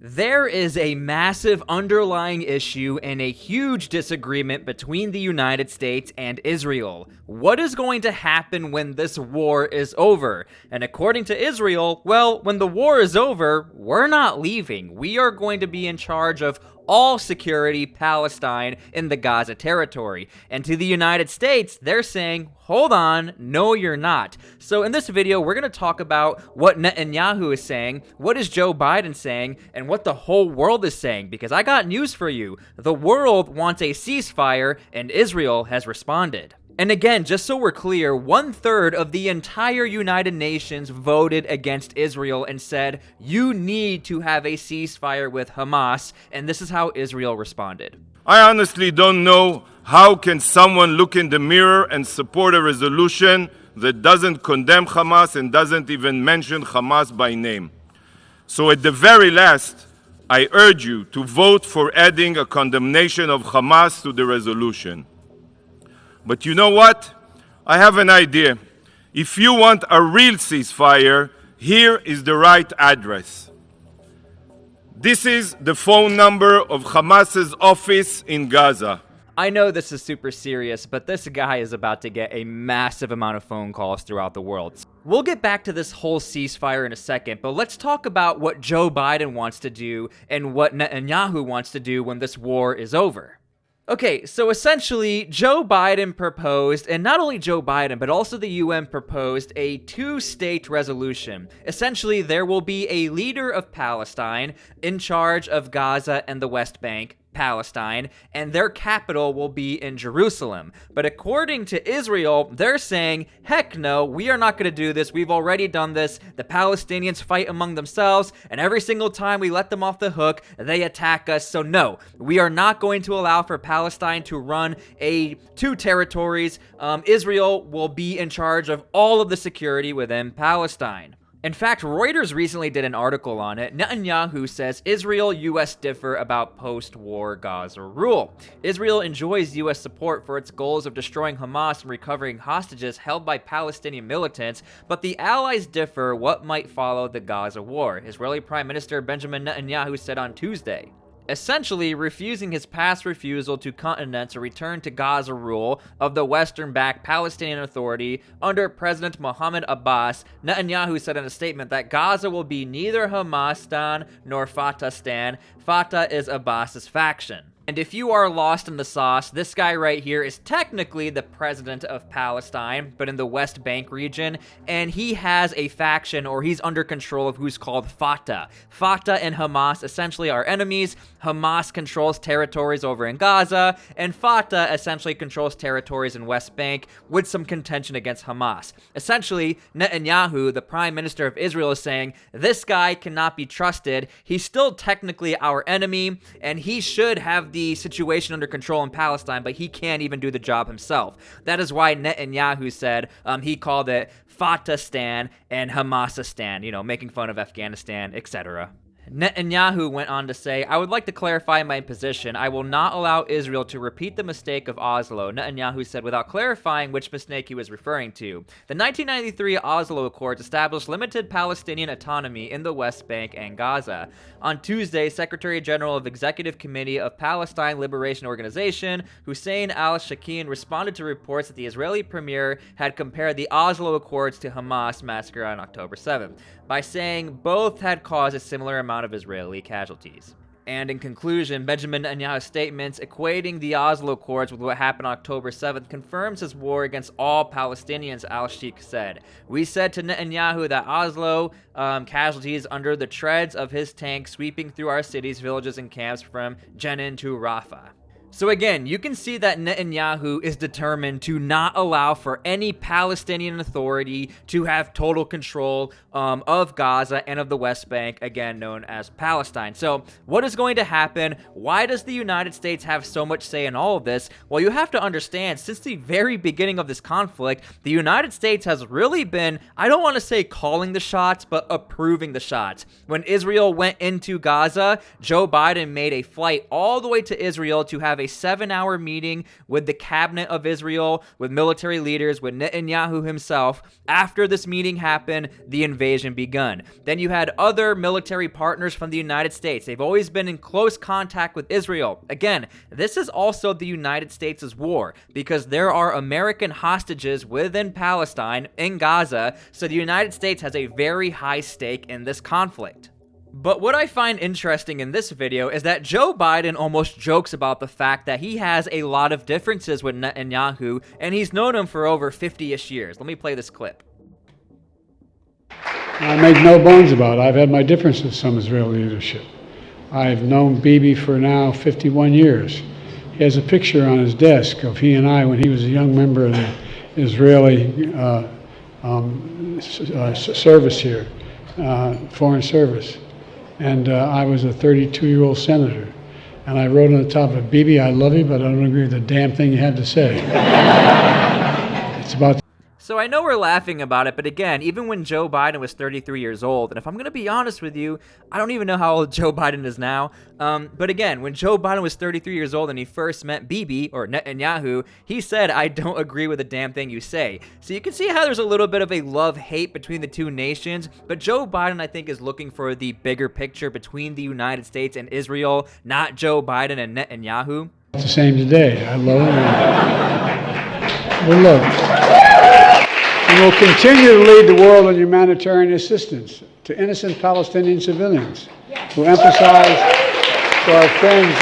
There is a massive underlying issue and a huge disagreement between the United States and Israel. What is going to happen when this war is over? And according to Israel, well, when the war is over, we're not leaving. We are going to be in charge of all security Palestine in the Gaza territory. And to the United States, they're saying, hold on, no you're not. So in this video, we're going to talk about what Netanyahu is saying, what is Joe Biden saying, and what the whole world is saying, because I got news for you. The world wants a ceasefire, and Israel has responded. And again, just so we're clear, 1/3 of the entire United Nations voted against Israel and said, you need to have a ceasefire with Hamas, and this is how Israel responded. I honestly don't know how can someone look in the mirror and support a resolution that doesn't condemn Hamas and doesn't even mention Hamas by name. So at the very last, I urge you to vote for adding a condemnation of Hamas to the resolution. But you know what? I have an idea. If you want a real ceasefire, here is the right address. This is the phone number of Hamas's office in Gaza. I know this is super serious, but this guy is about to get a massive amount of phone calls throughout the world. We'll get back to this whole ceasefire in a second, but let's talk about what Joe Biden wants to do and what Netanyahu wants to do when this war is over. Okay, so essentially, Joe Biden proposed, and not only Joe Biden, but also the UN proposed a two-state resolution. Essentially, there will be a leader of Palestine in charge of Gaza and the West Bank, Palestine, and their capital will be in Jerusalem. But according to Israel, they're saying, heck no, we are not going to do this. We've already done this. The Palestinians fight among themselves, and every single time we let them off the hook, they attack us. So no, we are not going to allow for Palestine to run two territories. Israel will be in charge of all of the security within Palestine. In fact, Reuters recently did an article on it. Netanyahu says Israel-US differ about post-war Gaza rule. Israel enjoys US support for its goals of destroying Hamas and recovering hostages held by Palestinian militants, but the allies differ what might follow the Gaza war, Israeli Prime Minister Benjamin Netanyahu said on Tuesday. Essentially refusing his past refusal to countenance a return to Gaza rule of the Western-backed Palestinian Authority under President Mahmoud Abbas, Netanyahu said in a statement that Gaza will be neither Hamastan nor Fatahstan. Fatah is Abbas's faction. And if you are lost in the sauce, this guy right here is technically the president of Palestine, but in the West Bank region, and he has a faction, or he's under control of who's called Fatah. Fatah and Hamas essentially are enemies. Hamas controls territories over in Gaza, and Fatah essentially controls territories in West Bank with some contention against Hamas. Essentially, Netanyahu, the prime minister of Israel, is saying, this guy cannot be trusted. He's still technically our enemy, and he should have the situation under control in Palestine, but he can't even do the job himself. That is why Netanyahu said he called it Fatahstan and Hamasistan, making fun of Afghanistan, etc. Netanyahu went on to say, I would like to clarify my position. I will not allow Israel to repeat the mistake of Oslo, Netanyahu said without clarifying which mistake he was referring to. The 1993 Oslo Accords established limited Palestinian autonomy in the West Bank and Gaza. On Tuesday, Secretary General of Executive Committee of Palestine Liberation Organization, Hussein al-Shakin, responded to reports that the Israeli premier had compared the Oslo Accords to Hamas massacre on October 7th, by saying both had caused a similar amount of Israeli casualties. And in conclusion, Benjamin Netanyahu's statements equating the Oslo Accords with what happened on October 7th confirms his war against all Palestinians, al-Sheikh said. We said to Netanyahu that Oslo casualties under the treads of his tanks sweeping through our cities, villages, and camps from Jenin to Rafah. So again, you can see that Netanyahu is determined to not allow for any Palestinian authority to have total control of Gaza and of the West Bank, again known as Palestine. So what is going to happen? Why does the United States have so much say in all of this? Well, you have to understand, since the very beginning of this conflict, the United States has really been, I don't want to say calling the shots, but approving the shots. When Israel went into Gaza, Joe Biden made a flight all the way to Israel to have a 7-hour meeting with the cabinet of Israel, with military leaders, with Netanyahu himself. After this meeting happened, the invasion begun. Then you had other military partners from the United States. They've always been in close contact with Israel. Again, this is also the United States' war because there are American hostages within Palestine, in Gaza, so the United States has a very high stake in this conflict. But what I find interesting in this video is that Joe Biden almost jokes about the fact that he has a lot of differences with Netanyahu, and he's known him for over 50-ish years. Let me play this clip. I make no bones about it. I've had my differences with some Israeli leadership. I've known Bibi for now 51 years. He has a picture on his desk of he and I when he was a young member of the Israeli service here, foreign service. And I was a 32-year-old senator. And I wrote on the top of it, Bibi, I love you, but I don't agree with the damn thing you had to say. It's about... So I know we're laughing about it, but again, even when Joe Biden was 33 years old, and if I'm going to be honest with you, I don't even know how old Joe Biden is now, but again, when Joe Biden was 33 years old and he first met Bibi, or Netanyahu, he said, I don't agree with a damn thing you say. So you can see how there's a little bit of a love-hate between the two nations, but Joe Biden, I think, is looking for the bigger picture between the United States and Israel, not Joe Biden and Netanyahu. It's the same today. I love it. Well, look. And will continue to lead the world in humanitarian assistance to innocent Palestinian civilians who emphasize to our friends,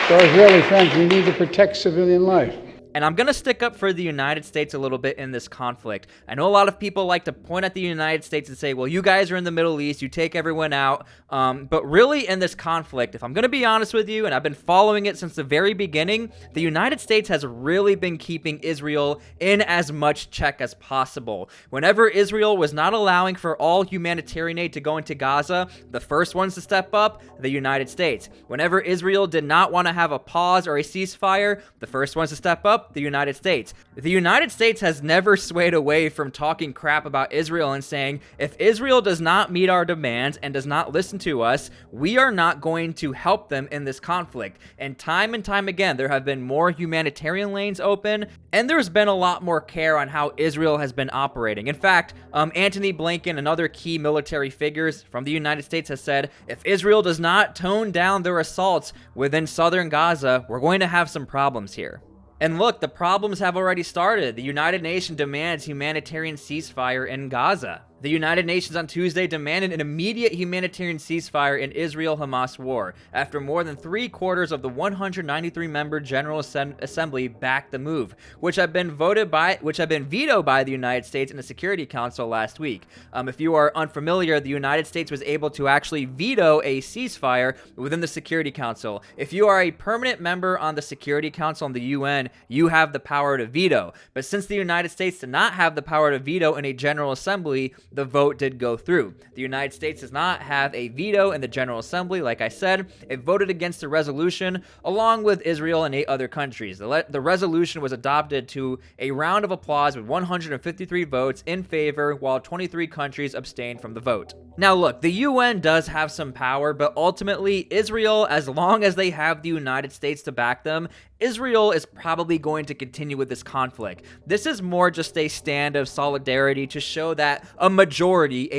to our Israeli friends, we need to protect civilian life. And I'm going to stick up for the United States a little bit in this conflict. I know a lot of people like to point at the United States and say, well, you guys are in the Middle East, you take everyone out. But really in this conflict, if I'm going to be honest with you, and I've been following it since the very beginning, the United States has really been keeping Israel in as much check as possible. Whenever Israel was not allowing for all humanitarian aid to go into Gaza, the first ones to step up, the United States. Whenever Israel did not want to have a pause or a ceasefire, the first ones to step up, the United States. The United States has never swayed away from talking crap about Israel and saying, if Israel does not meet our demands and does not listen to us, we are not going to help them in this conflict. And time again, there have been more humanitarian lanes open, and there's been a lot more care on how Israel has been operating. In fact, Antony Blinken and other key military figures from the United States has said, if Israel does not tone down their assaults within southern Gaza, we're going to have some problems here. And look, the problems have already started. The United Nations demands humanitarian ceasefire in Gaza. The United Nations on Tuesday demanded an immediate humanitarian ceasefire in Israel-Hamas war after more than 3/4 of the 193-member General Assembly backed the move, which had been vetoed by the United States in the Security Council last week. If you are unfamiliar, the United States was able to actually veto a ceasefire within the Security Council. If you are a permanent member on the Security Council in the UN, you have the power to veto. But since the United States did not have the power to veto in a General Assembly, the vote did go through. The United States does not have a veto in the General Assembly. Like I said, it voted against the resolution along with Israel and 8 other countries. The resolution was adopted to a round of applause with 153 votes in favor, while 23 countries abstained from the vote. Now look, the UN does have some power, but ultimately Israel, as long as they have the United States to back them, Israel is probably going to continue with this conflict. This is more just a stand of solidarity to show that a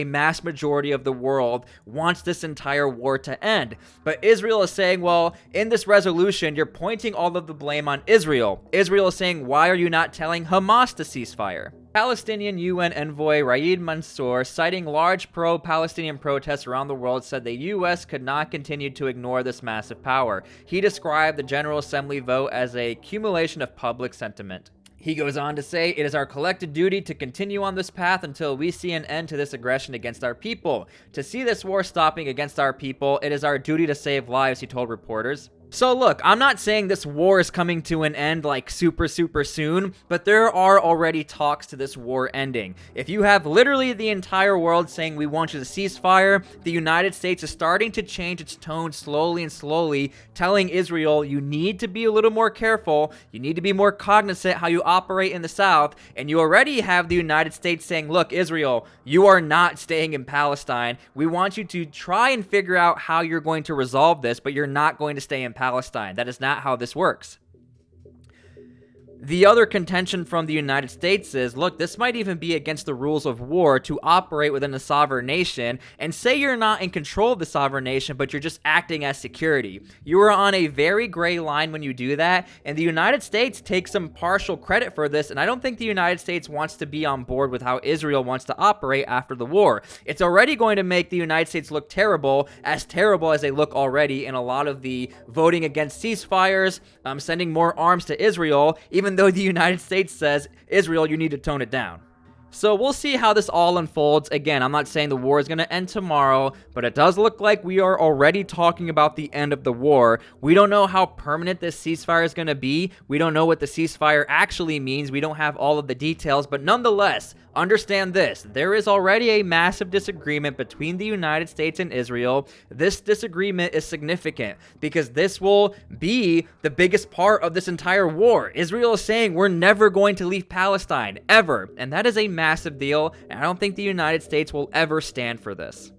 mass majority of the world wants this entire war to end. But Israel is saying, well, in this resolution, you're pointing all of the blame on Israel. Israel is saying, why are you not telling Hamas to ceasefire? Palestinian UN envoy Raed Mansour, citing large pro-Palestinian protests around the world, said the U.S. could not continue to ignore this massive power. He described the General Assembly vote as a accumulation of public sentiment. He goes on to say, it is our collective duty to continue on this path until we see an end to this aggression against our people. To see this war stopping against our people, it is our duty to save lives, he told reporters. So look, I'm not saying this war is coming to an end like super soon, but there are already talks to this war ending. If you have literally the entire world saying we want you to cease fire, the United States is starting to change its tone slowly, telling Israel you need to be a little more careful, you need to be more cognizant how you operate in the south, and you already have the United States saying, look, Israel, you are not staying in Palestine. We want you to try and figure out how you're going to resolve this, but you're not going to stay in Palestine. Palestine. That is not how this works. The other contention from the United States is, look, this might even be against the rules of war to operate within a sovereign nation and say you're not in control of the sovereign nation, but you're just acting as security. You are on a very gray line when you do that, and the United States takes some partial credit for this, and I don't think the United States wants to be on board with how Israel wants to operate after the war. It's already going to make the United States look terrible as they look already in a lot of the voting against ceasefires, sending more arms to Israel, even though the United States says, Israel, you need to tone it down. So we'll see how this all unfolds. Again, I'm not saying the war is going to end tomorrow, but it does look like we are already talking about the end of the war. We don't know how permanent this ceasefire is going to be. We don't know what the ceasefire actually means. We don't have all of the details, but nonetheless, understand this. There is already a massive disagreement between the United States and Israel. This disagreement is significant because this will be the biggest part of this entire war. Israel is saying we're never going to leave Palestine, ever. And that is a massive deal, and I don't think the United States will ever stand for this.